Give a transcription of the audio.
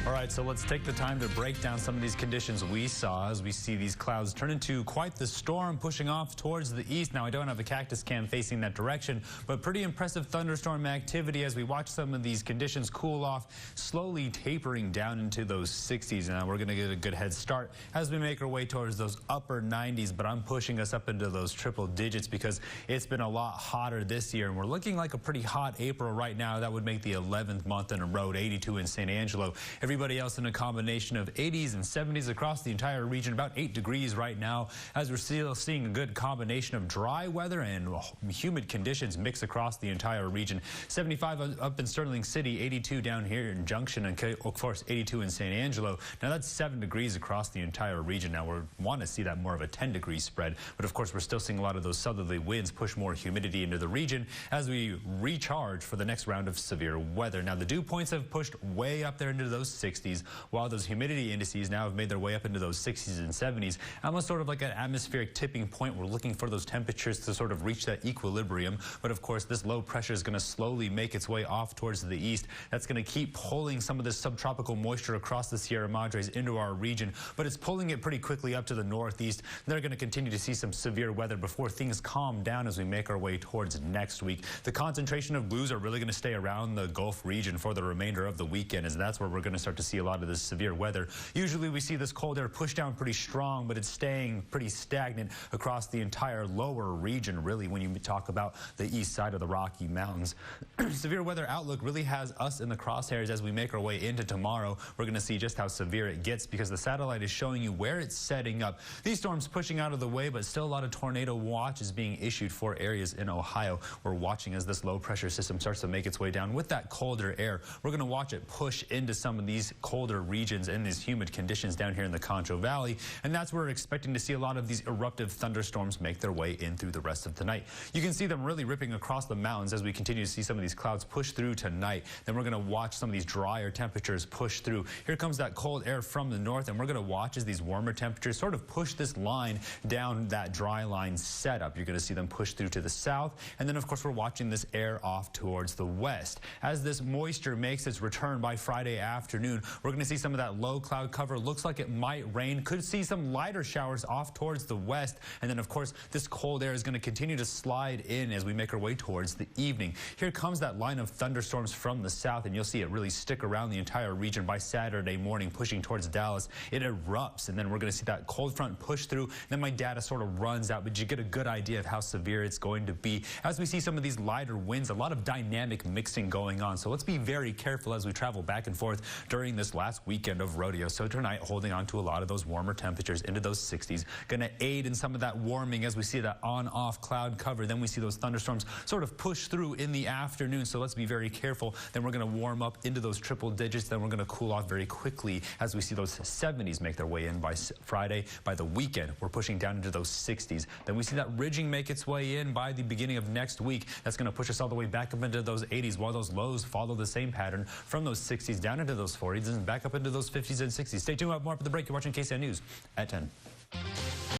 All right, so let's take the time to break down some of these conditions we saw as we see these clouds turn into quite the storm pushing off towards the east. Now, I don't have a cactus cam facing that direction, but pretty impressive thunderstorm activity as we watch some of these conditions cool off, slowly tapering down into those 60s. Now, we're going to get a good head start as we make our way towards those upper 90s, but I'm pushing us up into those triple digits because it's been a lot hotter this year, and we're looking like a pretty hot April right now. That would make the 11th month in a row, 82 in San Angelo. Everybody else in a combination of 80s and 70s across the entire region, about 8 degrees right now, as we're still seeing a good combination of dry weather and humid conditions mix across the entire region. 75 up in Sterling City, 82 down here in Junction, and of course 82 in San Angelo. Now that's 7 degrees across the entire region. Now we want to see that more of a 10-degree spread, but of course we're still seeing a lot of those southerly winds push more humidity into the region as we recharge for the next round of severe weather. Now the dew points have pushed way up there into those 60s, while those humidity indices now have made their way up into those 60s and 70s. Almost sort of like an atmospheric tipping point. We're looking for those temperatures to sort of reach that equilibrium, but of course this low pressure is going to slowly make its way off towards the east. That's going to keep pulling some of this subtropical moisture across the Sierra Madres into our region, but it's pulling it pretty quickly up to the northeast. They're going to continue to see some severe weather before things calm down as we make our way towards next week. The concentration of blues are really going to stay around the Gulf region for the remainder of the weekend, as that's where we're going to start to see a lot of this severe weather. Usually we see this cold air push down pretty strong, but it's staying pretty stagnant across the entire lower region, really, when you talk about the east side of the Rocky Mountains. Severe weather outlook really has us in the crosshairs as we make our way into tomorrow. We're going to see just how severe it gets because the satellite is showing you where it's setting up. These storms pushing out of the way, but still a lot of tornado watches being issued for areas in Ohio. We're watching as this low pressure system starts to make its way down with that colder air. We're going to watch it push into some of these colder regions and these humid conditions down here in the Concho Valley, and that's where we're expecting to see a lot of these eruptive thunderstorms make their way in through the rest of the night. You can see them really ripping across the mountains as we continue to see some of these clouds push through tonight. Then we're going to watch some of these drier temperatures push through. Here comes that cold air from the north, and we're going to watch as these warmer temperatures sort of push this line down that dry line setup. You're going to see them push through to the south, and then of course we're watching this air off towards the west. As this moisture makes its return by Friday afternoon, we're going to see some of that low cloud cover. Looks like it might rain. Could see some lighter showers off towards the west, and then of course this cold air is going to continue to slide in as we make our way towards the evening. Here comes that line of thunderstorms from the south, and you'll see it really stick around the entire region by Saturday morning, pushing towards Dallas. It erupts, and then we're going to see that cold front push through. Then my data sort of runs out, but you get a good idea of how severe it's going to be as we see some of these lighter winds, a lot of dynamic mixing going on. So let's be very careful as we travel back and forth during this last weekend of rodeo. So tonight, holding on to a lot of those warmer temperatures into those 60s, going to aid in some of that warming as we see that on-off cloud cover. Then we see those thunderstorms sort of push through in the afternoon, so let's be very careful. Then we're going to warm up into those triple digits. Then we're going to cool off very quickly as we see those 70s make their way in by Friday. By the weekend, we're pushing down into those 60s. Then we see that ridging make its way in by the beginning of next week. That's going to push us all the way back up into those 80s, while those lows follow the same pattern from those 60s down into those 40s and back up into those 50s and 60s. Stay tuned. We'll have more for the break. You're watching KSAN News at 10.